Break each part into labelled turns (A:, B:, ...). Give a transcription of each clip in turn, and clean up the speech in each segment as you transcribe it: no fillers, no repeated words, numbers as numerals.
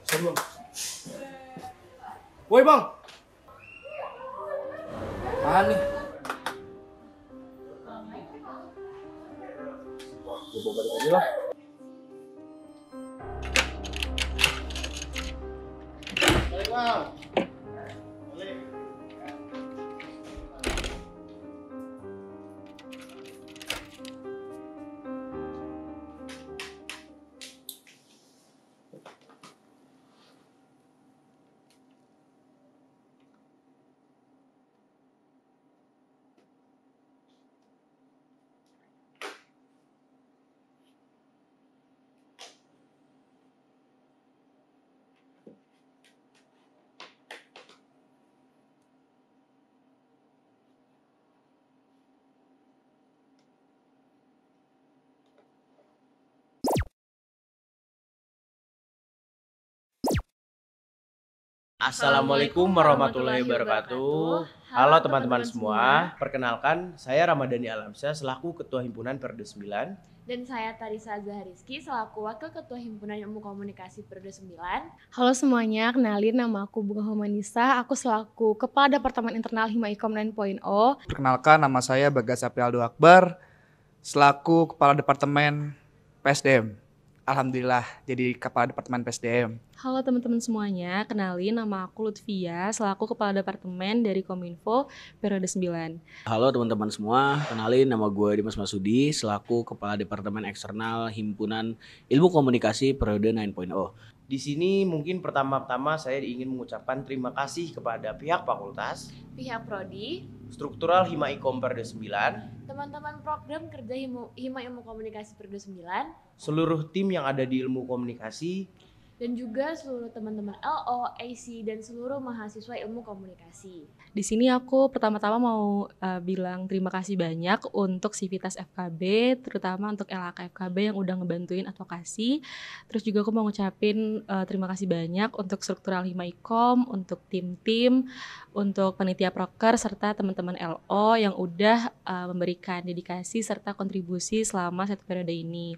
A: Sebelum. Woi bang. Apaan nih? Gue bawa balik aja lah. Balik bang. Balik. Assalamualaikum warahmatullahi wabarakatuh. Halo teman-teman semua, perkenalkan saya Ramadhani Alamsyah selaku Ketua Himpunan Periode 9.
B: Dan saya Tarisa Zahariski selaku Wakil Ketua Himpunan Ilmu Komunikasi Periode 9.
C: Halo semuanya, kenalin nama aku Bunga Homanisa, aku selaku Kepala Departemen Internal Hima-Ikom 9.0.
D: Perkenalkan, nama saya Bagas Aprialdo Akbar selaku Kepala Departemen PSDM. Alhamdulillah jadi Kepala Departemen PSDM.
C: Halo teman-teman semuanya, kenalin nama aku Lutfia selaku Kepala Departemen dari Kominfo periode 9.
E: Halo teman-teman semua, kenalin nama gue Dimas Masudi selaku Kepala Departemen Eksternal Himpunan Ilmu Komunikasi periode 9.0.
A: Di sini mungkin pertama-tama saya ingin mengucapkan terima kasih kepada pihak fakultas,
B: Pihak Prodi,
A: struktural Hima-Ikom Periode 9,
B: teman-teman program kerja Hima Ilmu Komunikasi Periode 9,
A: seluruh tim yang ada di ilmu komunikasi,
B: dan juga seluruh teman-teman LO, AC, dan seluruh mahasiswa ilmu komunikasi.
C: Di sini aku pertama-tama mau bilang terima kasih banyak untuk Sivitas FKB, terutama untuk LHK FKB yang udah ngebantuin advokasi. Terus juga aku mau ngucapin terima kasih banyak untuk struktural Hima-Ikom, untuk tim-tim, untuk panitia proker, serta teman-teman LO yang udah memberikan dedikasi serta kontribusi selama satu periode ini.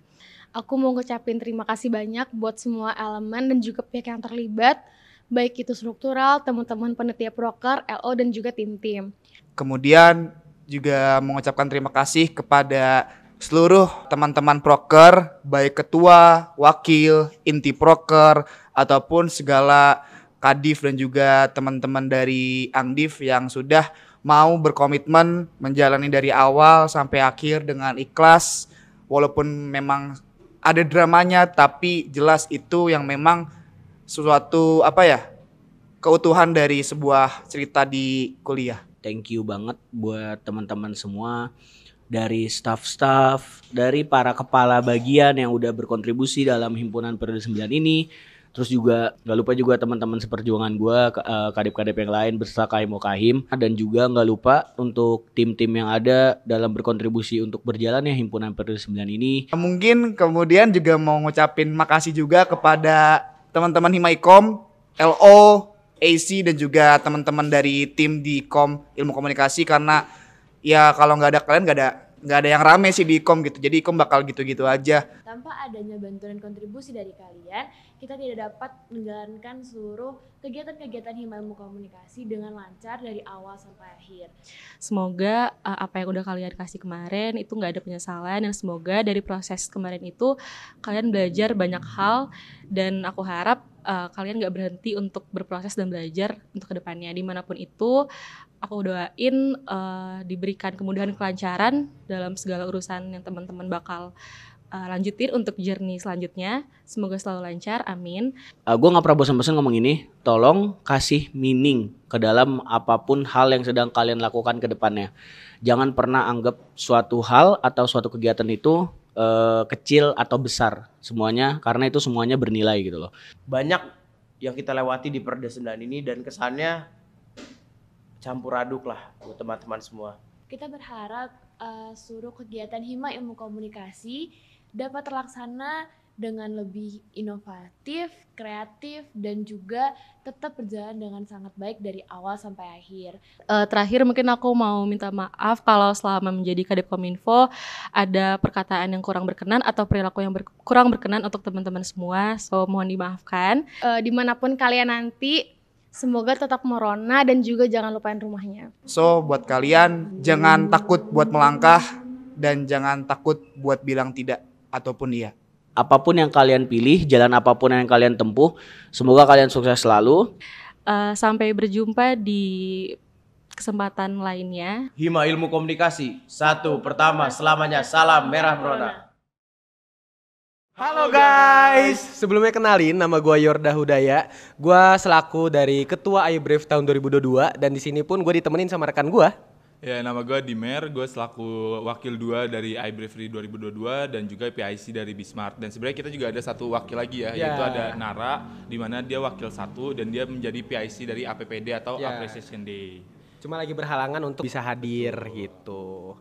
C: Aku mau ngucapin terima kasih banyak buat semua elemen dan juga pihak yang terlibat, baik itu struktural, teman-teman panitia proker, LO, dan juga tim-tim.
D: Kemudian juga mengucapkan terima kasih kepada seluruh teman-teman proker, baik ketua, wakil, inti proker, ataupun segala kadif dan juga teman-teman dari Angdiv yang sudah mau berkomitmen menjalani dari awal sampai akhir dengan ikhlas, walaupun memang ada dramanya, tapi jelas itu yang memang suatu keutuhan dari sebuah cerita di kuliah.
E: Thank you banget buat teman-teman semua, dari staff-staff, dari para kepala bagian yang udah berkontribusi dalam himpunan periode 9 ini. Terus juga gak lupa juga teman-teman seperjuangan gue, kadep-kadep yang lain beserta Kahim. Dan juga gak lupa untuk tim-tim yang ada dalam berkontribusi untuk berjalannya himpunan periode 9 ini.
D: Mungkin kemudian juga mau ngucapin makasih juga kepada teman-teman Hima-Ikom, LO, AC, dan juga teman-teman dari tim di Kom Ilmu Komunikasi, karena ya kalau nggak ada kalian nggak ada yang rame sih di Ikom gitu. Jadi Ikom bakal gitu-gitu aja.
B: Tanpa adanya bantuan kontribusi dari kalian, kita tidak dapat menjalankan seluruh kegiatan-kegiatan Hima Ilmu Komunikasi dengan lancar dari awal sampai akhir.
C: Semoga apa yang udah kalian kasih kemarin itu nggak ada penyesalan, dan semoga dari proses kemarin itu kalian belajar banyak hal, dan aku harap kalian nggak berhenti untuk berproses dan belajar untuk kedepannya. Dimanapun itu, aku doain diberikan kemudahan kelancaran dalam segala urusan yang teman-teman bakal lanjutin untuk journey selanjutnya. Semoga selalu lancar, amin.
E: Gue gak pernah bosan-bosan ngomong ini, tolong kasih meaning ke dalam apapun hal yang sedang kalian lakukan ke depannya. Jangan pernah anggap suatu hal atau suatu kegiatan itu kecil atau besar semuanya, karena itu semuanya bernilai gitu loh.
A: Banyak yang kita lewati di periode 9 ini dan kesannya campur aduk lah buat teman-teman semua.
B: Kita berharap seluruh kegiatan Hima Ilmu Komunikasi dapat terlaksana dengan lebih inovatif, kreatif, dan juga tetap berjalan dengan sangat baik dari awal sampai akhir.
C: Terakhir mungkin aku mau minta maaf kalau selama menjadi Kadep Kominfo ada perkataan yang kurang berkenan atau perilaku yang kurang berkenan untuk teman-teman semua. So mohon dimaafkan.
F: Dimanapun kalian nanti, semoga tetap merona dan juga jangan lupain rumahnya.
D: So buat kalian jangan takut buat melangkah dan jangan takut buat bilang tidak ataupun iya.
E: Apapun yang kalian pilih, jalan apapun yang kalian tempuh, semoga kalian sukses selalu.
C: Sampai berjumpa di kesempatan lainnya.
A: Hima Ilmu Komunikasi. 1. Pertama, selamanya salam Merah Merona.
G: Halo guys, sebelumnya kenalin nama gue Yorda Hudaya. Gue selaku dari Ketua iBrave tahun 2022 dan di sini pun gue ditemenin sama rekan gue.
H: Ya, nama gue Dimer, gue selaku Wakil 2 dari iBravery 2022 dan juga PIC dari Bismart. Dan sebenarnya kita juga ada satu wakil lagi ya, yaitu ada Nara, di mana dia wakil 1 dan dia menjadi PIC dari APPD atau Appreciation Day.
G: Cuma lagi berhalangan untuk bisa hadir gitu.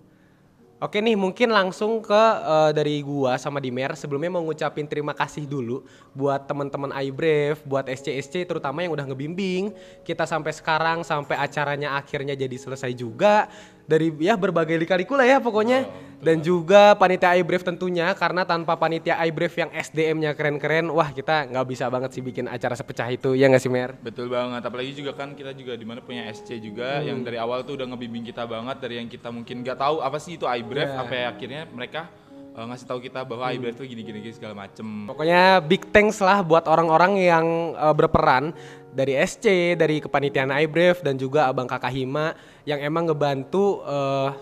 G: Oke nih, mungkin langsung ke dari gua sama Dimer. Sebelumnya mau ngucapin terima kasih dulu buat teman-teman iBrave, buat SC terutama yang udah ngebimbing kita sampai sekarang, sampai acaranya akhirnya jadi selesai juga. Dari ya berbagai lika-liku lah ya pokoknya. Dan juga panitia iBrave tentunya, karena tanpa panitia iBrave yang SDM-nya keren-keren, wah kita nggak bisa banget sih bikin acara sepecah itu, ya nggak sih Mer?
H: Betul banget, apalagi juga kan kita juga di mana punya SC juga yang dari awal tuh udah ngebimbing kita banget, dari yang kita mungkin nggak tahu apa sih itu iBrave, sampai akhirnya mereka ngasih tahu kita bahwa iBrave tuh gini-gini segala macem.
G: Pokoknya big thanks lah buat orang-orang yang berperan dari SC, dari kepanitiaan iBrave dan juga Abang Kakak Hima yang emang ngebantu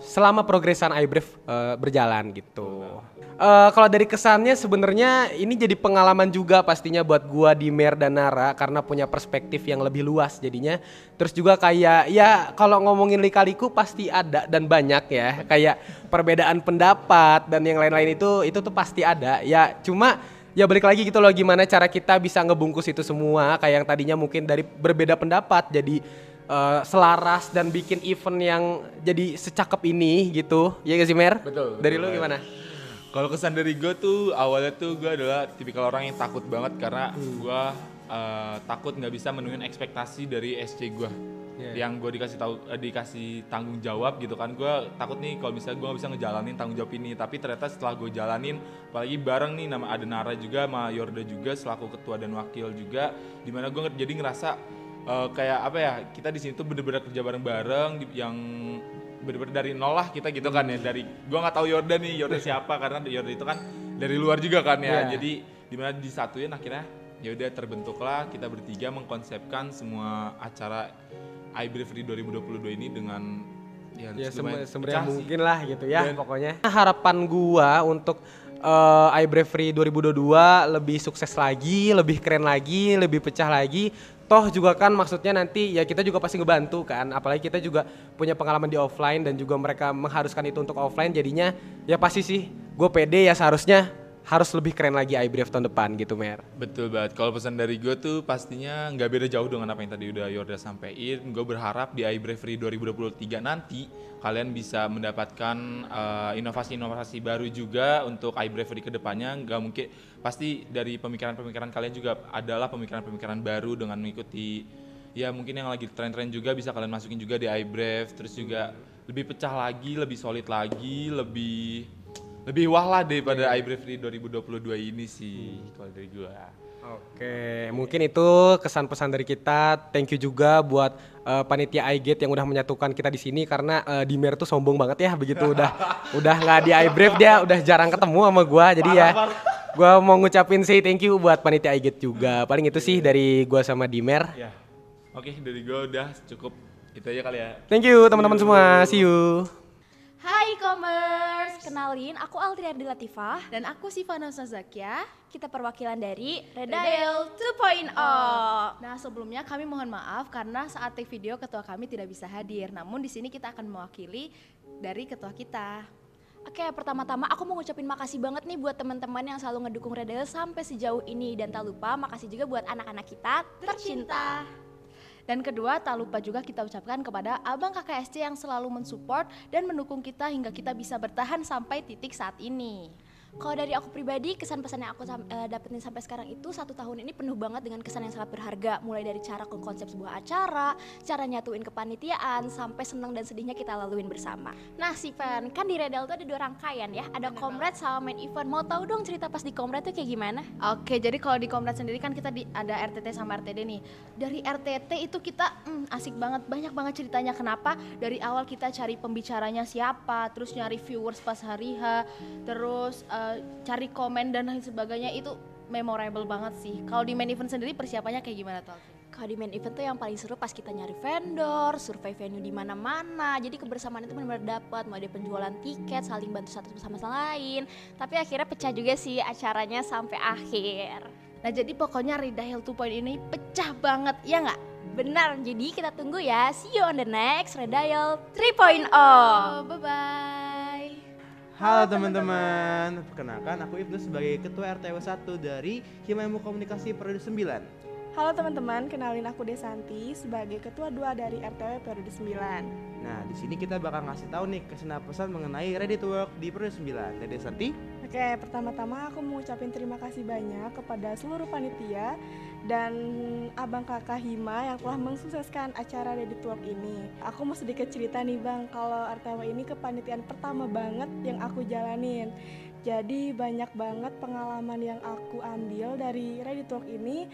G: selama progresan iBrave berjalan gitu. Kalau dari kesannya sebenarnya ini jadi pengalaman juga pastinya buat gua, Dimer dan Nara karena punya perspektif yang lebih luas jadinya. Terus juga kayak ya kalau ngomongin lika-liku pasti ada dan banyak ya. Kayak perbedaan pendapat dan yang lain-lain itu tuh pasti ada. Ya cuma ya balik lagi gitu loh, gimana cara kita bisa ngebungkus itu semua, kayak yang tadinya mungkin dari berbeda pendapat jadi selaras dan bikin event yang jadi secakep ini gitu. Ya gak sih Mer?
H: Betul.
G: Dari lu gimana?
H: Kalau kesan dari gue tuh awalnya tuh gue adalah tipikal orang yang takut banget karena gue takut nggak bisa menuhin ekspektasi dari SC gue. Yang gue dikasih tanggung jawab gitu kan, gue takut nih kalau misalnya gue nggak bisa ngejalanin tanggung jawab ini, tapi ternyata setelah gue jalanin, apalagi bareng nih nama ada Nara juga sama Yorda juga selaku ketua dan wakil juga, dimana gue jadi ngerasa kayak apa ya, kita di sini tuh bener-bener kerja bareng-bareng yang bener-bener dari nol lah kita gitu kan ya, dari gue nggak tahu Yorda siapa karena Yorda itu kan dari luar juga kan ya, jadi dimana disatuin akhirnya ya udah terbentuklah kita bertiga mengkonsepkan semua acara iBravery 2022 ini dengan ya
G: sebenarnya mungkin lah gitu ya. Dan pokoknya harapan gua untuk iBravery 2022 lebih sukses lagi, lebih keren lagi, lebih pecah lagi. Toh juga kan maksudnya nanti ya kita juga pasti ngebantu kan, apalagi kita juga punya pengalaman di offline dan juga mereka mengharuskan itu untuk offline, jadinya ya pasti sih gue pede ya seharusnya harus lebih keren lagi iBrave tahun depan gitu Mer.
H: Betul banget, kalau pesan dari gue tuh pastinya nggak beda jauh dengan apa yang tadi udah Yorda sampein. Gue berharap di iBravery 2023 nanti kalian bisa mendapatkan inovasi-inovasi baru juga untuk iBravery ke depannya. Nggak mungkin, pasti dari pemikiran-pemikiran kalian juga adalah pemikiran-pemikiran baru dengan mengikuti ya mungkin yang lagi tren-tren juga bisa kalian masukin juga di iBrave, terus juga lebih pecah lagi, lebih solid lagi, lebih wah lah daripada iBravery 2022 ini sih kalau dari gua.
G: Oke, mungkin itu kesan pesan dari kita. Thank you juga buat panitia iGate yang udah menyatukan kita di sini karena Dimer tuh sombong banget ya, begitu udah nggak di iBrave dia udah jarang ketemu sama gua. Jadi gua mau ngucapin say thank you buat panitia iGate juga. Paling itu sih dari gua sama Dimer.
H: Ya. Oke, dari gua udah cukup itu aja kali ya.
G: Thank you teman-teman semua. See you.
F: Hai e-commerce, kenalin aku Altriardi Latifah dan aku Sivana Zakia. Kita perwakilan dari Redail 2.0. Nah, sebelumnya kami mohon maaf karena saat take video ketua kami tidak bisa hadir. Namun di sini kita akan mewakili dari ketua kita.
I: Oke, pertama-tama aku mau ngucapin makasih banget nih buat teman-teman yang selalu ngedukung Redail sampai sejauh ini, dan tak lupa makasih juga buat anak-anak kita tercinta.
F: Dan kedua, tak lupa juga kita ucapkan kepada Abang Kakak SC yang selalu mensupport dan mendukung kita hingga kita bisa bertahan sampai titik saat ini.
I: Kalau dari aku pribadi, kesan pesan yang aku dapetin sampai sekarang itu 1 tahun ini penuh banget dengan kesan yang sangat berharga. Mulai dari cara ke konsep sebuah acara, cara nyatuin kepanitiaan, sampai senang dan sedihnya kita laluin bersama. Nah Sivan, kan di Redel tuh ada 2 rangkaian ya, ada Komrad sama main event. Mau tahu dong cerita pas di Komrad tuh kayak gimana?
F: Oke, jadi kalau di Komrad sendiri kan kita ada RTT sama RTD nih. Dari RTT itu kita asik banget, banyak banget ceritanya. Kenapa? Dari awal kita cari pembicaranya siapa, terus nyari viewers pas hari H, terus cari komen dan lain sebagainya. Itu memorable banget sih. Kalau di main event sendiri persiapannya kayak gimana tuh?
I: Kalau di main event tuh yang paling seru pas kita nyari vendor, survei venue di mana-mana. Jadi kebersamaan itu benar-benar dapat, mulai dari penjualan tiket, saling bantu satu sama lain. Tapi akhirnya pecah juga sih acaranya sampai akhir.
F: Nah jadi pokoknya Redail 2.0 ini pecah banget, ya nggak?
I: Benar, jadi kita tunggu ya. See you on the next Redail 3.0.
F: Bye-bye.
A: Halo teman-teman, perkenalkan aku Ibnu sebagai Ketua RTW 1 dari Hima Ilmu Komunikasi Periode 9.
J: Halo teman-teman, kenalin aku Desanti sebagai Ketua 2 dari RTW Periode 9.
A: Nah, di sini kita bakal ngasih tahu nih kesan pesan mengenai Ready to Work di Periode 9. Jadi Desanti?
J: Oke, pertama-tama aku mau ucapin terima kasih banyak kepada seluruh panitia dan abang kakak Hima yang telah mensukseskan acara Ready to Work ini. Aku mau sedikit cerita nih bang, kalau RTW ini kepanitiaan pertama banget yang aku jalanin. Jadi banyak banget pengalaman yang aku ambil dari Ready to Work ini.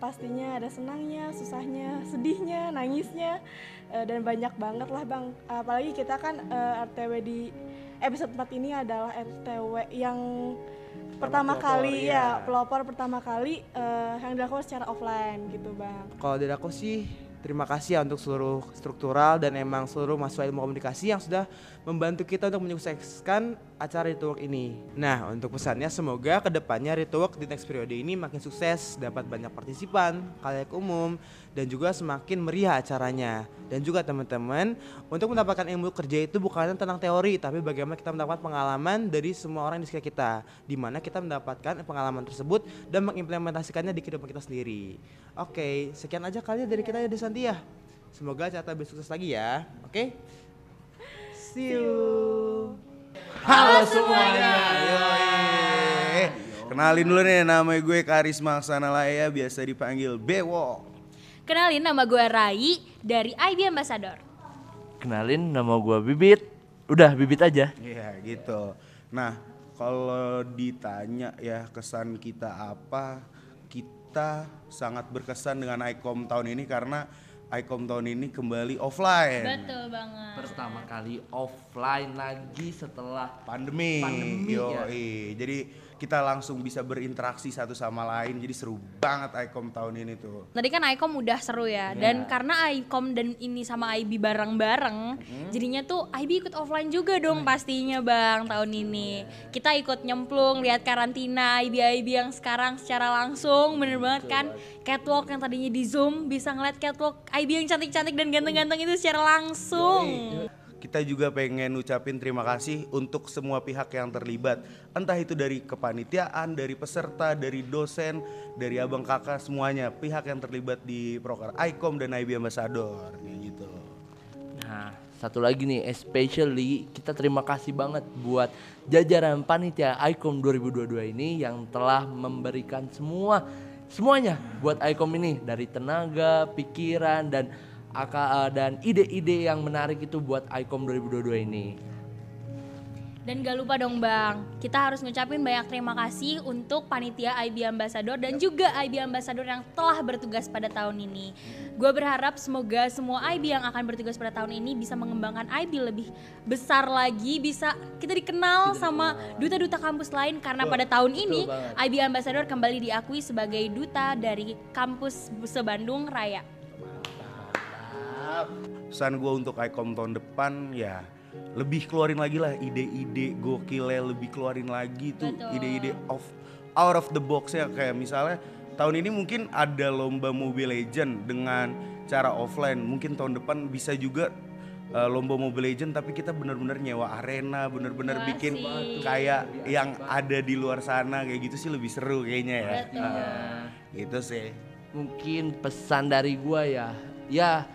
J: Pastinya ada senangnya, susahnya, sedihnya, nangisnya, dan banyak banget lah bang. Apalagi kita kan RTW di episode 4 ini adalah RTW yang pertama kali pelopor pertama kali yang dilakukan secara offline gitu bang.
A: Kalau dari aku sih terima kasih ya untuk seluruh struktural dan emang seluruh mahasiswa ilmu komunikasi yang sudah membantu kita untuk menyukseskan acara Ready to Work ini. Nah, untuk pesannya semoga kedepannya Ready to Work di next periode ini makin sukses, dapat banyak partisipan, khalayak umum, dan juga semakin meriah acaranya. Dan juga teman-teman, untuk mendapatkan ilmu kerja itu bukan tentang teori, tapi bagaimana kita mendapat pengalaman dari semua orang di sekitar kita, di mana kita mendapatkan pengalaman tersebut dan mengimplementasikannya di kehidupan kita sendiri. Oke, sekian aja kali dari kita ya Desanti ya. Semoga acara lebih sukses lagi ya. Oke? See you.
K: Halo semuanya. Kenalin dulu nih, nama gue Karisma Aksanalaya, biasa dipanggil Bewo.
I: Kenalin, nama gue Rai dari IB Ambassador.
L: Kenalin, nama gue Bibit. Udah Bibit aja.
K: Iya gitu. Nah, kalau ditanya ya kesan kita apa, kita sangat berkesan dengan ICOM tahun ini karena ICOM tahun ini kembali offline.
I: Betul banget.
L: Pertama kali offline lagi setelah
K: pandemi.
L: Ya.
K: Jadi kita langsung bisa berinteraksi satu sama lain. Jadi seru banget ICOM tahun ini tuh.
I: Tadi kan ICOM udah seru ya. Dan karena ICOM dan ini sama IB bareng-bareng, jadinya tuh IB ikut offline juga dong pastinya bang tahun ini. Kita ikut nyemplung, lihat karantina IB yang sekarang secara langsung, bener banget kan. Catwalk yang tadinya di Zoom, bisa ngeliat catwalk IB yang cantik-cantik dan ganteng-ganteng itu secara langsung.
K: Kita juga pengen ucapin terima kasih untuk semua pihak yang terlibat. Entah itu dari kepanitiaan, dari peserta, dari dosen, dari abang kakak, semuanya. Pihak yang terlibat di proker ICOM dan IB Ambassador gitu.
L: Nah, satu lagi nih, especially kita terima kasih banget buat jajaran panitia ICOM 2022 ini yang telah memberikan semuanya buat ICOM ini, dari tenaga, pikiran, dan ide-ide yang menarik itu buat ICOM 2022 ini.
I: Dan gak lupa dong bang, kita harus ngucapin banyak terima kasih untuk panitia IB Ambassador dan juga IB Ambassador yang telah bertugas pada tahun ini. Gue berharap semoga semua IB yang akan bertugas pada tahun ini bisa mengembangkan IB lebih besar lagi, bisa kita dikenal sama duta-duta kampus lain, karena pada tahun ini IB Ambassador kembali diakui sebagai duta dari kampus se-Bandung Raya.
K: Pesan gue untuk ICOM tahun depan ya lebih keluarin lagi lah ide-ide gokilnya, lebih keluarin lagi tuh ide-ide out of the box ya. Kayak misalnya tahun ini mungkin ada lomba Mobile Legend dengan cara offline, mungkin tahun depan bisa juga lomba Mobile Legend tapi kita benar-benar nyewa arena, benar-benar bikin kayak yang ada di luar sana, kayak gitu sih lebih seru kayaknya ya. Gitu sih.
L: Mungkin pesan dari gua ya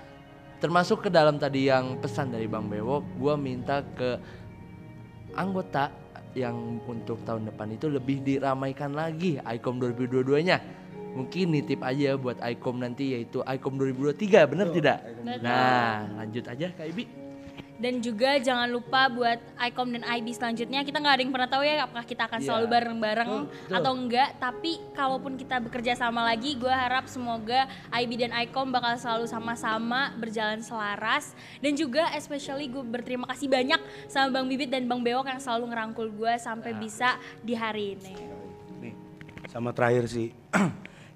L: termasuk ke dalam tadi yang pesan dari Bang Bewo, gue minta ke anggota yang untuk tahun depan itu lebih diramaikan lagi ICOM 2022-nya. Mungkin nitip aja buat ICOM nanti, yaitu ICOM 2023, bener tidak?
I: Betul.
L: Nah, lanjut aja Kak Ibi.
I: Dan juga jangan lupa buat ICOM dan IB selanjutnya, kita nggak ada yang pernah tahu ya apakah kita akan selalu bareng-bareng atau enggak. Tapi kalaupun kita bekerja sama lagi, gue harap semoga IB dan ICOM bakal selalu sama-sama berjalan selaras. Dan juga especially gue berterima kasih banyak sama Bang Bibit dan Bang Bewok yang selalu ngerangkul gue sampai bisa di hari ini.
K: Nih, sama terakhir sih,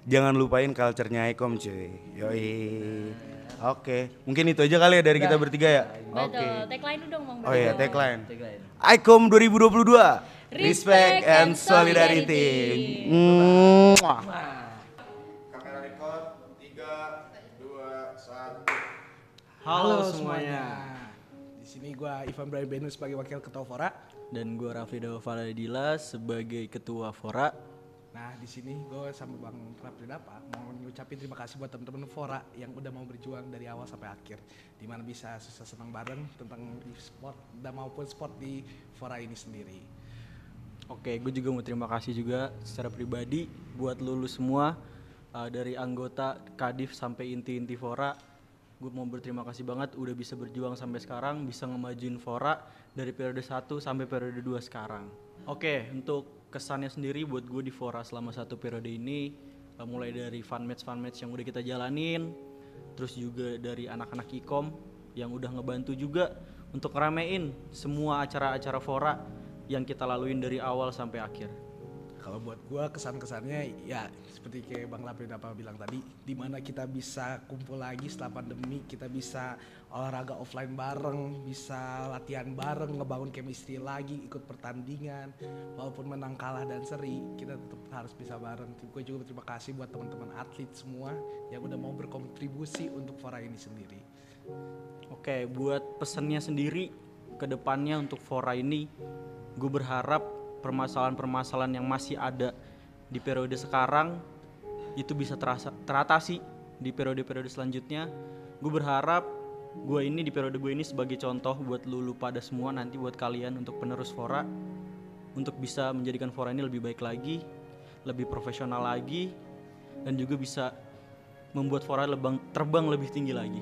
K: jangan lupain culture-nya ICOM cuy. Yoi. Oke, mungkin itu aja kali ya dari kita bertiga ya.
I: Betul, tagline dulu dong Bang Bewok.
K: Oh iya, tagline. ICOM 2022. Respect and solidarity.
D: Kamera record 3, 2, 1.
M: Halo semuanya. Di sini gue Ivan Brian Benu sebagai wakil ketua Fora
N: dan gue Rafli Faladila sebagai ketua Fora.
M: Nah di sini gue sama Bang Rafli Dapa mau ngucapin terima kasih buat teman-teman Fora yang udah mau berjuang dari awal sampai akhir, dimana bisa susah senang bareng tentang e-sport dan maupun sport di Fora ini sendiri.
N: Oke, gue juga mau terima kasih juga secara pribadi buat lulu semua, dari anggota Kadif sampai inti-inti Fora. Gue mau berterima kasih banget udah bisa berjuang sampai sekarang, bisa ngemajuin Fora dari periode 1 sampai periode 2 sekarang. Oke, untuk kesannya sendiri buat gue di Fora selama 1 periode ini, mulai dari fun match yang udah kita jalanin, terus juga dari anak-anak ICOM yang udah ngebantu juga untuk ngeramein semua acara-acara Fora yang kita laluin dari awal sampai akhir.
M: Kalau buat gue kesan-kesannya ya seperti kayak Bang Lapri Dapa bilang tadi, dimana kita bisa kumpul lagi setelah pandemi, kita bisa olahraga offline bareng, bisa latihan bareng, ngebangun chemistry lagi, ikut pertandingan, walaupun menang kalah dan seri, kita tetap harus bisa bareng. Gue juga berterima kasih buat teman-teman atlet semua yang udah mau berkontribusi untuk Fora ini sendiri.
N: Oke, buat pesannya sendiri ke depannya untuk Fora ini, gue berharap permasalahan-permasalahan yang masih ada di periode sekarang itu bisa teratasi di periode-periode selanjutnya. Gue berharap di periode gue ini sebagai contoh buat lulu pada semua nanti, buat kalian untuk penerus Fora, untuk bisa menjadikan Fora ini lebih baik lagi, lebih profesional lagi, dan juga bisa membuat Fora terbang lebih tinggi lagi.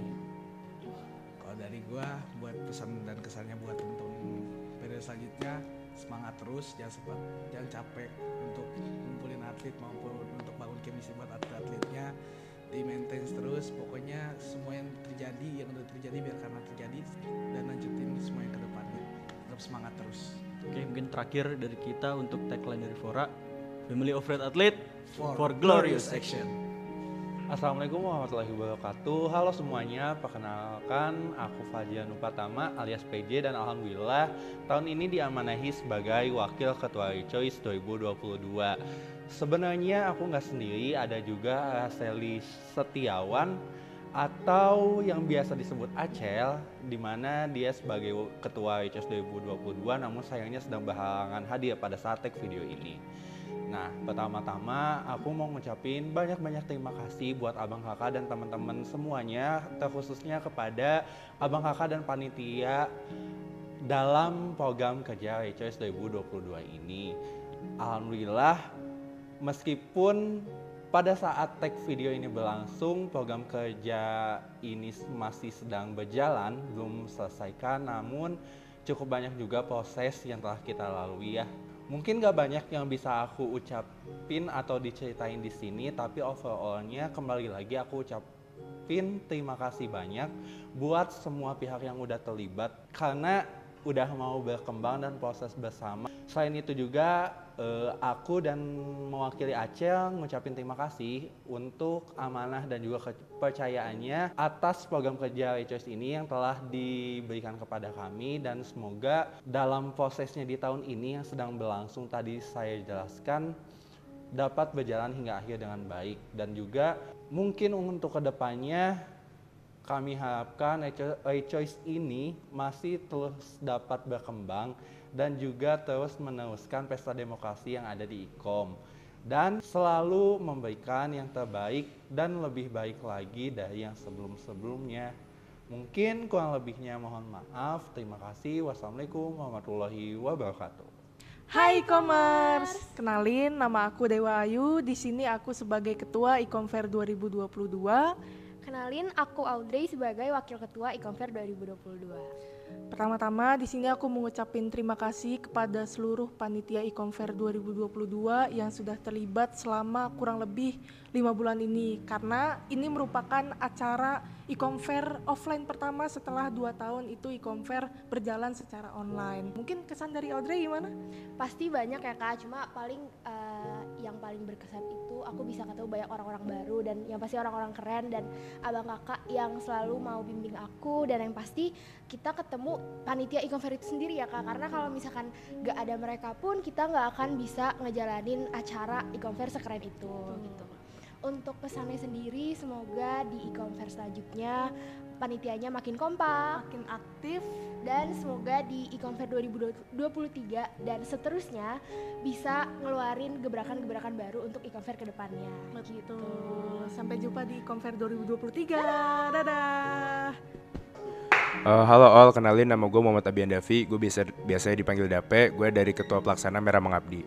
M: Kalau dari gue buat pesan dan kesannya buat teman-teman periode selanjutnya, semangat terus, jangan capek untuk ngumpulin atlet maupun untuk bangun chemistry buat atlet-atletnya, di maintain terus. Pokoknya semua yang udah terjadi biar karena terjadi, dan lanjutin semua yang ke depannya. Tetap semangat terus.
N: Oke, mungkin terakhir dari kita untuk tagline dari Fora, Family of Red Athlete for Glorious Action.
O: Assalamualaikum warahmatullahi wabarakatuh. Halo semuanya, perkenalkan aku Fajian Upatama alias PJ, dan alhamdulillah tahun ini diamanahi sebagai Wakil Ketua Rejoice 2022. Sebenarnya aku nggak sendiri, ada juga Seli Setiawan atau yang biasa disebut Acel, di mana dia sebagai Ketua Rejoice 2022, namun sayangnya sedang berhalangan hadir pada saat tag video ini. Nah, pertama-tama aku mau ngucapin banyak-banyak terima kasih buat abang kakak dan teman-teman semuanya, terkhususnya kepada abang kakak dan panitia dalam program kerja Rejoice 2022 ini. Alhamdulillah, meskipun pada saat tag video ini berlangsung, program kerja ini masih sedang berjalan, belum selesaikan, namun cukup banyak juga proses yang telah kita lalui ya. Mungkin gak banyak yang bisa aku ucapin atau diceritain di sini, tapi overallnya kembali lagi aku ucapin terima kasih banyak buat semua pihak yang udah terlibat karena udah mau berkembang dan proses bersama. Selain itu juga aku dan mewakili Acel ngucapin terima kasih untuk amanah dan juga kepercayaannya atas program kerja Rejoice ini yang telah diberikan kepada kami, dan semoga dalam prosesnya di tahun ini yang sedang berlangsung tadi saya jelaskan dapat berjalan hingga akhir dengan baik. Dan juga mungkin untuk kedepannya kami harapkan Rejoice ini masih terus dapat berkembang dan juga terus meneruskan pesta demokrasi yang ada di ICOM, dan selalu memberikan yang terbaik dan lebih baik lagi dari yang sebelum-sebelumnya. Mungkin kurang lebihnya mohon maaf. Terima kasih. Wassalamualaikum warahmatullahi wabarakatuh.
J: Hai e-commerce, kenalin nama aku Dewa Ayu. Di sini aku sebagai ketua e-comfair 2022.
P: Kenalin aku Audrey sebagai wakil ketua e-comfair 2022.
J: Pertama-tama di sini aku mengucapkan terima kasih kepada seluruh panitia e-comfair 2022 yang sudah terlibat selama kurang lebih 5 bulan ini, karena ini merupakan acara e-comfair offline pertama setelah 2 tahun itu e-comfair berjalan secara online. Mungkin kesan dari Audrey gimana?
P: Pasti banyak ya Kak, cuma yang paling berkesan itu aku bisa ketemu banyak orang-orang baru dan yang pasti orang-orang keren dan abang kakak yang selalu mau bimbing aku, dan yang pasti kita ketemu panitia e-comfair itu sendiri ya Kak, karena kalau misalkan gak ada mereka pun kita gak akan bisa ngejalanin acara e-comfair sekeren itu gitu. Untuk pesannya sendiri, semoga di e-comfair selanjutnya panitianya makin kompak, makin aktif, dan semoga di e-comfair 2023 dan seterusnya bisa ngeluarin gebrakan-gebrakan baru untuk e-comfair ke depannya.
J: Gitu. Sampai jumpa di e-comfair 2023. Dadah.
Q: Halo all, kenalin nama gue Muhammad Abian Davi. Gue biasanya dipanggil Dape. Gue dari Ketua Pelaksana Merah Mengabdi.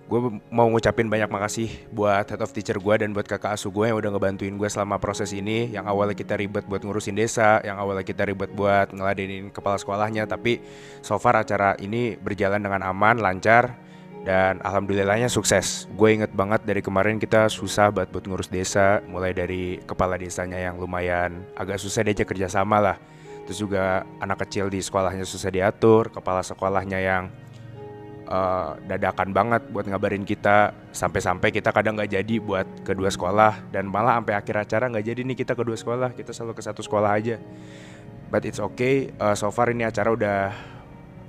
Q: Gue mau ngucapin banyak makasih buat head of teacher gue dan buat kakak asuh gue yang udah ngebantuin gue selama proses ini. Yang awalnya kita ribet buat ngurusin desa, yang awalnya kita ribet buat ngeladenin kepala sekolahnya, tapi so far acara ini berjalan dengan aman, lancar, dan alhamdulillahnya sukses. Gue inget banget dari kemarin kita susah banget buat ngurus desa, mulai dari kepala desanya yang lumayan agak susah diajak kerjasama lah. Terus juga anak kecil di sekolahnya susah diatur, kepala sekolahnya yang dadakan banget buat ngabarin kita, sampai-sampai kita kadang nggak jadi buat kedua sekolah, dan malah sampai akhir acara nggak jadi nih kita kedua sekolah, kita selalu ke satu sekolah aja. But it's okay, so far ini acara udah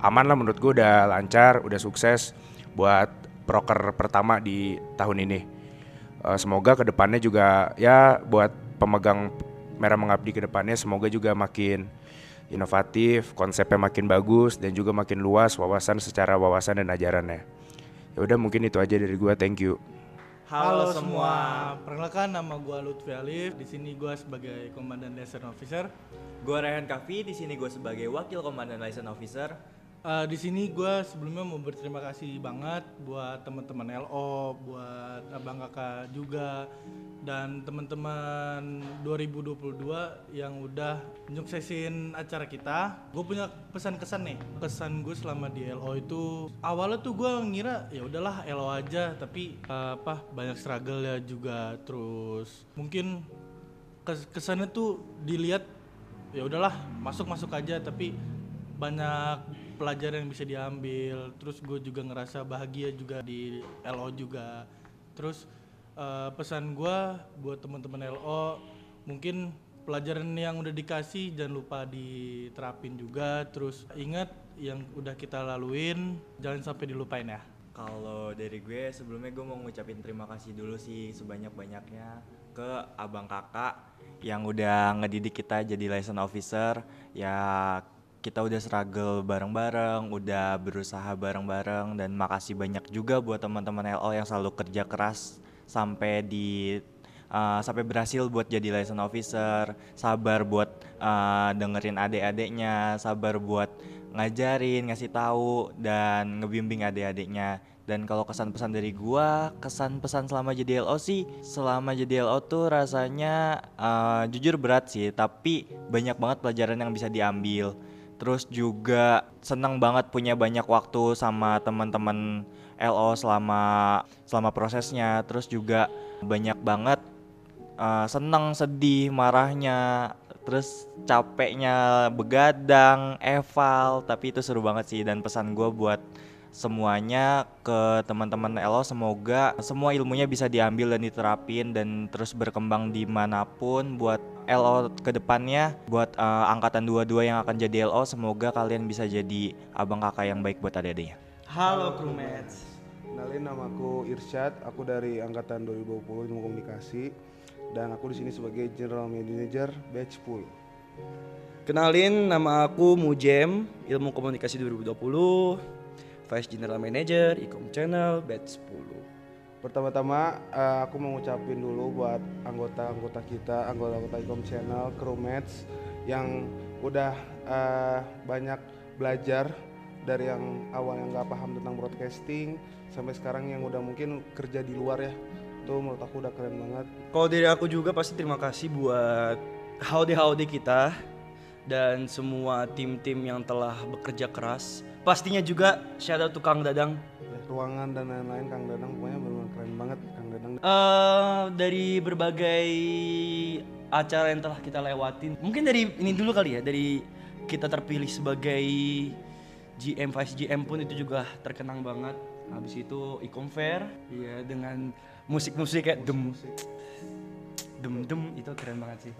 Q: aman lah menurut gue, udah lancar, udah sukses buat proker pertama di tahun ini. Semoga kedepannya juga ya buat pemegang Merah Mengabdi kedepannya semoga juga makin inovatif, konsepnya makin bagus, dan juga makin luas wawasan secara wawasan dan ajarannya. Ya udah mungkin itu aja dari gua, thank you.
R: Halo semua, perkenalkan nama gua Lutfi Alif. Di sini gua sebagai Komandan Liaison Officer.
S: Gua Rehan Kafi, di sini gua sebagai Wakil Komandan Liaison Officer.
R: Di sini gue sebelumnya mau berterima kasih banget buat teman-teman LO, buat abang kakak juga, dan teman-teman 2022 yang udah nyuksesin acara kita. Gue punya pesan-kesan nih. Kesan gue selama di LO itu awalnya tuh gue ngira ya udahlah LO aja, tapi banyak struggle ya juga. Terus mungkin kesannya tuh dilihat ya udahlah masuk aja, tapi banyak pelajaran yang bisa diambil. Terus gue juga ngerasa bahagia juga di LO juga. Terus pesan gue buat teman-teman LO, mungkin pelajaran yang udah dikasih jangan lupa diterapin juga. Terus ingat yang udah kita laluin jangan sampai dilupain ya.
S: Kalau dari gue sebelumnya gue mau ngucapin terima kasih dulu sih sebanyak-banyaknya ke abang kakak yang udah ngedidik kita jadi liaison officer. Ya kita udah struggle bareng-bareng, udah berusaha bareng-bareng, dan makasih banyak juga buat teman-teman LO yang selalu kerja keras sampai berhasil buat jadi liaison officer, sabar buat dengerin adik-adiknya, sabar buat ngajarin, ngasih tahu dan ngebimbing adik-adiknya. Dan kalau kesan-pesan dari gua, kesan-pesan selama jadi LO sih, selama jadi LO tuh rasanya jujur berat sih, tapi banyak banget pelajaran yang bisa diambil. Terus juga seneng banget punya banyak waktu sama teman-teman LO selama prosesnya. Terus juga banyak banget seneng, sedih, marahnya, terus capeknya, begadang, eval, tapi itu seru banget sih. Dan pesan gue buat semuanya ke teman-teman LO, semoga semua ilmunya bisa diambil dan diterapin dan terus berkembang dimanapun. Buat LO kedepannya, buat angkatan 22 yang akan jadi LO, semoga kalian bisa jadi abang kakak yang baik buat adik-adiknya.
R: Halo crewmates,
T: kenalin namaku Irsyad, aku dari angkatan 2020 ilmu komunikasi, dan aku di sini sebagai General Manager Batch Pool.
U: Kenalin, nama aku Mujem, ilmu komunikasi 2020, Vice General Manager Ecom Channel Batch 10.
T: Pertama-tama aku mau ngucapin dulu buat anggota-anggota kita, anggota-anggota Ecom Channel, crewmates yang udah banyak belajar dari yang awal yang nggak paham tentang broadcasting sampai sekarang yang udah mungkin kerja di luar ya, itu menurut aku udah keren banget.
U: Kalau dari aku juga pasti terima kasih buat howdy kita dan semua tim-tim yang telah bekerja keras. Pastinya juga shout out to Kang Dadang.
T: Ruangan dan lain-lain Kang Dadang pokoknya benar-benar keren banget Kang Dadang.
U: Dari berbagai acara yang telah kita lewatin, mungkin dari ini dulu kali ya, dari kita terpilih sebagai GM, Vice GM pun itu juga terkenang banget. Habis itu Icom Fair, ya dengan musik-musik kayak dem itu keren banget sih.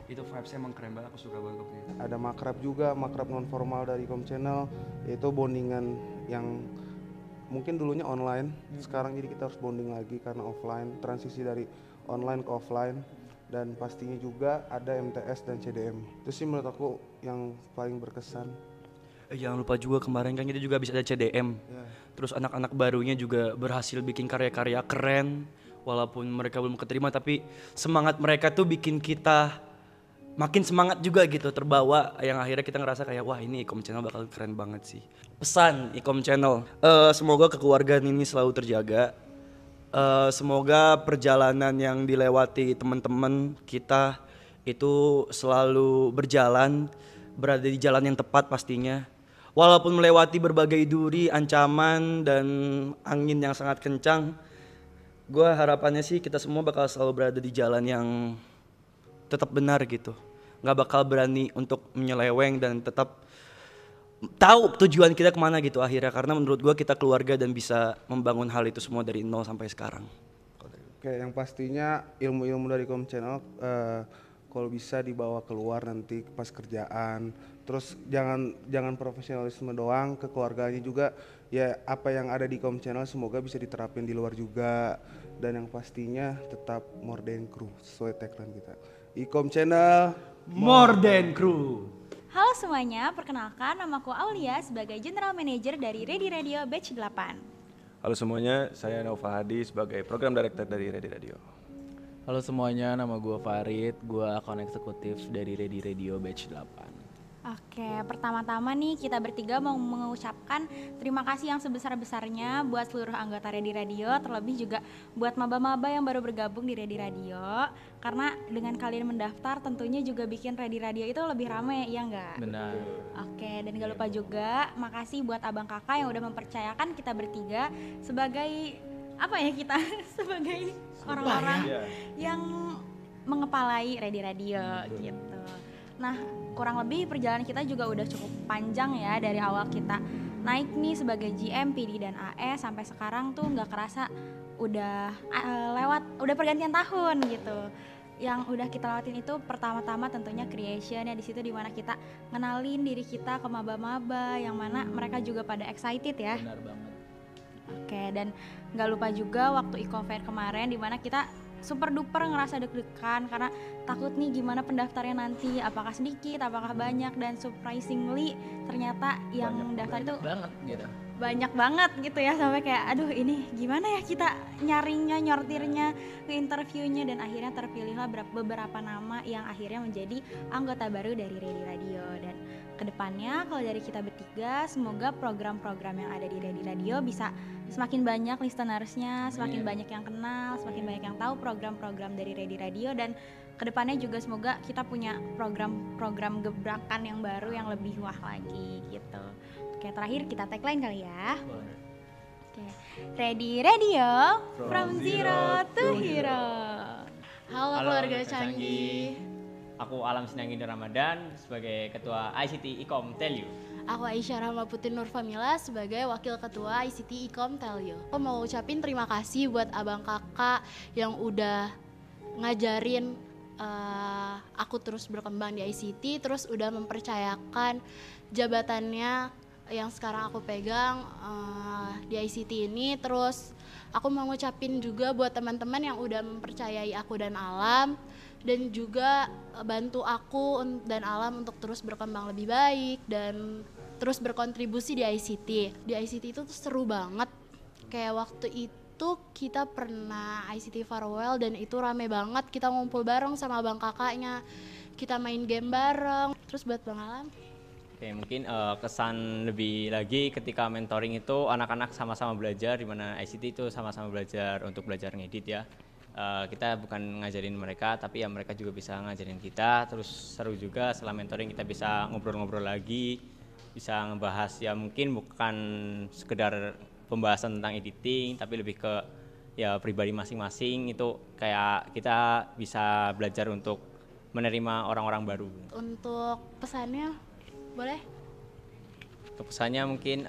U: Itu vibes emang keren banget, aku suka banget waktu itu.
T: Ada makrab juga, makrab non formal dari Icom Channel, yaitu bondingan yang mungkin dulunya online, sekarang jadi kita harus bonding lagi karena offline, transisi dari online ke offline. Dan pastinya juga ada MTS dan CDM. Itu sih menurut aku yang paling berkesan.
U: Jangan lupa juga kemarin kan kita juga bisa ada CDM. Terus anak-anak barunya juga berhasil bikin karya-karya keren. Walaupun mereka belum keterima, tapi semangat mereka tuh bikin kita makin semangat juga gitu, terbawa, yang akhirnya kita ngerasa kayak wah ini Icom Channel bakal keren banget sih. Pesan Icom Channel, semoga kekeluargaan ini selalu terjaga. Semoga perjalanan yang dilewati teman-teman kita itu selalu berjalan, berada di jalan yang tepat pastinya. Walaupun melewati berbagai duri, ancaman, dan angin yang sangat kencang, gue harapannya sih kita semua bakal selalu berada di jalan yang tetap benar gitu. Gak bakal berani untuk menyeleweng dan tetap tahu tujuan kita kemana gitu akhirnya. Karena menurut gue kita keluarga dan bisa membangun hal itu semua dari nol sampai sekarang.
T: Oke, yang pastinya ilmu-ilmu dari Icom Channel kalau bisa dibawa keluar nanti pas kerjaan. Terus jangan profesionalisme doang, kekeluargaannya juga ya, apa yang ada di Icom Channel semoga bisa diterapin di luar juga. Dan yang pastinya tetap more than crew sesuai tagline kita. Icom Channel
U: more than crew.
B: Halo semuanya, perkenalkan namaku Aulia sebagai General Manager dari Ready Radio Batch 8.
V: Halo semuanya, saya Nova Hadi sebagai Program Director dari Ready Radio.
W: Halo semuanya, nama gue Farid, gue akun eksekutif dari Ready Radio Batch 8.
B: Oke, pertama-tama nih kita bertiga mau mengucapkan terima kasih yang sebesar-besarnya buat seluruh anggota Ready Radio, terlebih juga buat maba-maba yang baru bergabung di Ready Radio. Karena dengan kalian mendaftar tentunya juga bikin Ready Radio itu lebih rame, ya enggak?
W: Benar.
B: Oke, dan gak lupa juga makasih buat abang kakak yang udah mempercayakan kita bertiga sebagai apa ya kita sebagai orang-orang yang mengepalai Ready Radio gitu. Nah, kurang lebih perjalanan kita juga udah cukup panjang ya, dari awal kita naik nih sebagai GM, PD dan AE sampai sekarang tuh nggak kerasa udah udah pergantian tahun gitu. Yang udah kita lewatin itu pertama-tama tentunya creation ya, di situ dimana kita ngenalin diri kita ke maba-maba yang mana mereka juga pada excited ya.
W: Benar banget.
B: Oke, dan nggak lupa juga waktu Icom Fair kemarin dimana kita super duper ngerasa deg-degan karena takut nih gimana pendaftarnya nanti, apakah sedikit, apakah banyak, dan surprisingly ternyata yang daftar itu
W: banget gitu.
B: Banyak banget gitu ya, sampai kayak aduh ini gimana ya kita nyaringnya, nyortirnya, ke interviewnya, dan akhirnya terpilihlah beberapa nama yang akhirnya menjadi anggota baru dari Ready Radio. Dan kedepannya kalau dari kita bertiga semoga program-program yang ada di Ready Radio bisa semakin banyak listenersnya, semakin banyak yang kenal, semakin banyak yang tahu program-program dari Ready Radio, dan kedepannya juga semoga kita punya program-program gebrakan yang baru yang lebih wah lagi gitu. Oke, terakhir kita tagline kali ya. Oke, Ready Radio from zero to hero.
X: Halo keluarga Canggih. Aku Alam Sinanggi Ramadan sebagai Ketua ICT Icom Tell You.
F: Aku Aisyah Rahma Putri Nur Famila sebagai Wakil Ketua ICT Icom Tell You. Aku mau ucapin terima kasih buat abang kakak yang udah ngajarin aku terus berkembang di ICT, terus udah mempercayakan jabatannya yang sekarang aku pegang di ICT ini. Terus aku mau ngucapin juga buat teman-teman yang udah mempercayai aku dan Alam, dan juga bantu aku dan Alam untuk terus berkembang lebih baik dan terus berkontribusi di ICT. Di ICT itu tuh seru banget. Kayak waktu itu kita pernah ICT Farewell dan itu rame banget. Kita ngumpul bareng sama abang kakaknya. Kita main game bareng. Terus buat Bang Alam?
X: Oke, mungkin kesan lebih lagi ketika mentoring itu anak-anak sama-sama belajar, di mana ICT itu sama-sama belajar untuk belajar ngedit ya. Kita bukan ngajarin mereka, tapi ya mereka juga bisa ngajarin kita. Terus seru juga setelah mentoring kita bisa ngobrol-ngobrol lagi, bisa ngebahas ya mungkin bukan sekedar pembahasan tentang editing, tapi lebih ke ya pribadi masing-masing. Itu kayak kita bisa belajar untuk menerima orang-orang baru.
F: Untuk pesannya boleh?
X: Untuk pesannya mungkin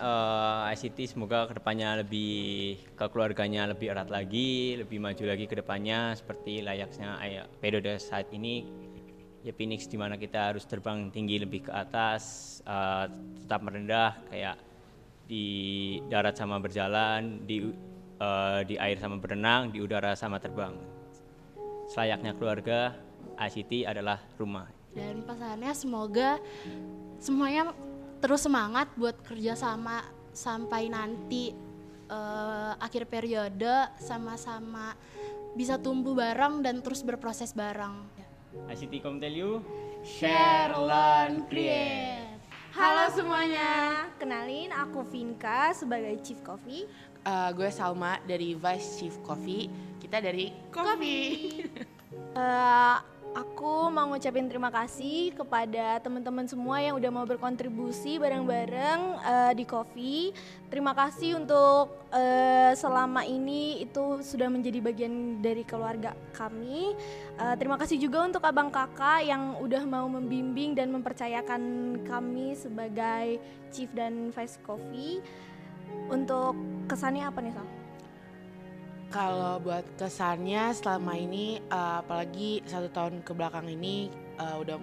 X: ICT semoga kedepannya lebih ke keluarganya lebih erat lagi, lebih maju lagi ke depannya seperti layaknya periode saat ini ya Phoenix, di mana kita harus terbang tinggi lebih ke atas, tetap merendah kayak di darat sama berjalan, di air sama berenang, di udara sama terbang. Selayaknya keluarga, ICT adalah rumah.
F: Dan pesannya semoga semuanya terus semangat buat kerja sama sampai nanti akhir periode, sama-sama bisa tumbuh bareng dan terus berproses bareng.
X: ICT Tell You,
F: Share, Learn, Create.
C: Halo semuanya, kenalin aku Vinka sebagai Chief Coffee.
E: Gue Salma dari Vice Chief Coffee. Kita dari Coffee.
C: Aku mau ngucapin terima kasih kepada teman-teman semua yang udah mau berkontribusi bareng-bareng di Coffee. Terima kasih untuk selama ini itu sudah menjadi bagian dari keluarga kami. Terima kasih juga untuk abang kakak yang udah mau membimbing dan mempercayakan kami sebagai Chief dan Vice Coffee. Untuk kesannya apa nih, Sal?
E: Kalau buat kesannya selama ini, apalagi 1 tahun ke belakang ini,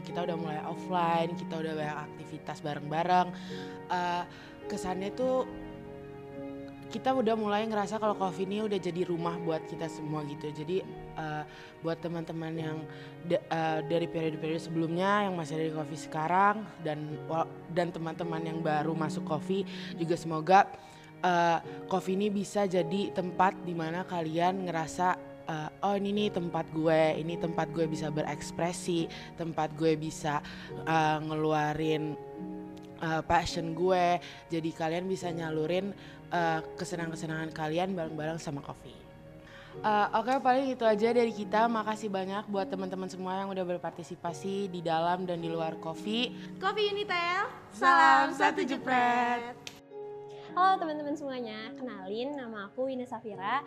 E: kita udah mulai offline, kita udah banyak aktivitas bareng-bareng. Kesannya tuh kita udah mulai ngerasa kalau Coffee ini udah jadi rumah buat kita semua gitu. Jadi buat teman-teman yang dari periode-periode sebelumnya yang masih ada di Coffee sekarang dan teman-teman yang baru masuk Coffee juga semoga Coffee ini bisa jadi tempat dimana kalian ngerasa oh ini nih tempat gue bisa berekspresi, tempat gue bisa ngeluarin passion gue, jadi kalian bisa nyalurin kesenangan-kesenangan kalian bareng-bareng sama Coffee. Oke, paling itu aja dari kita. Makasih banyak buat teman-teman semua yang udah berpartisipasi di dalam dan di luar Coffee.
C: Coffee Unitel,
E: salam satu jepret.
G: Halo teman-teman semuanya, kenalin nama aku Ina Safira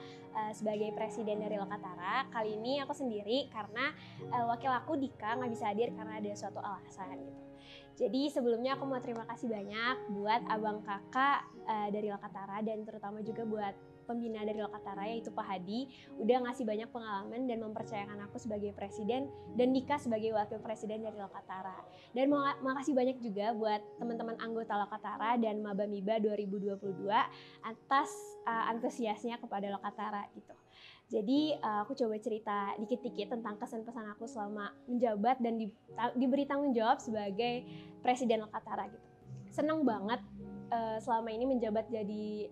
G: sebagai presiden dari Lokatara. Kali ini aku sendiri karena wakil aku Dika nggak bisa hadir karena ada suatu alasan gitu. Jadi sebelumnya aku mau terima kasih banyak buat abang kakak dari Lokatara dan terutama juga buat pembina dari Lokatara yaitu Pak Hadi udah ngasih banyak pengalaman dan mempercayakan aku sebagai presiden dan Dika sebagai wakil presiden dari Lokatara. Dan makasih banyak juga buat teman-teman anggota Lokatara dan Maba Miba 2022 atas antusiasnya kepada Lokatara gitu. Jadi aku coba cerita dikit-dikit tentang kesan-pesan aku selama menjabat dan diberi tanggung jawab sebagai presiden Lokatara gitu. Senang banget selama ini menjabat jadi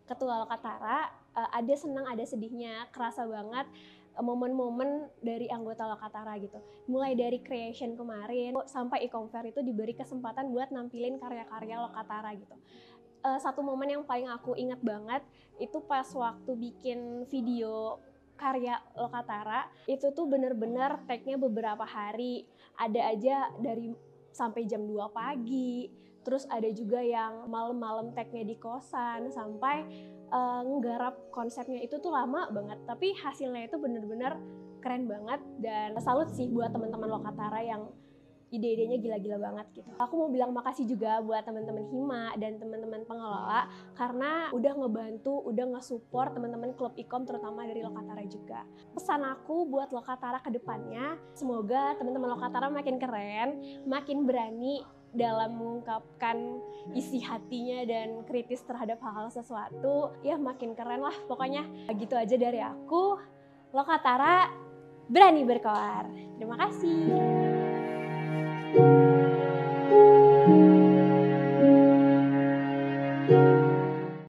G: Ketua Lokatara, ada senang ada sedihnya, kerasa banget momen-momen dari anggota Lokatara gitu. Mulai dari creation kemarin sampai e-comfair itu diberi kesempatan buat nampilin karya-karya Lokatara gitu. Satu momen yang paling aku ingat banget itu pas waktu bikin video karya Lokatara, itu tuh bener-bener take-nya beberapa hari, ada aja dari sampai jam 2 pagi. Terus ada juga yang malam-malam tag-nya di kosan sampai nggarap konsepnya itu tuh lama banget. Tapi hasilnya itu bener-bener keren banget dan salut sih buat teman-teman Lokatara yang ide-idenya gila-gila banget gitu. Aku mau bilang makasih juga buat teman-teman Hima dan teman-teman pengelola karena udah ngebantu, udah nge-support teman-teman klub e-com terutama dari Lokatara juga. Pesan aku buat Lokatara ke depannya, semoga teman-teman Lokatara makin keren, makin berani dalam mengungkapkan isi hatinya dan kritis terhadap hal-hal sesuatu, ya makin keren lah pokoknya. Gitu aja dari aku, Lokatara berani berkoar. Terima kasih.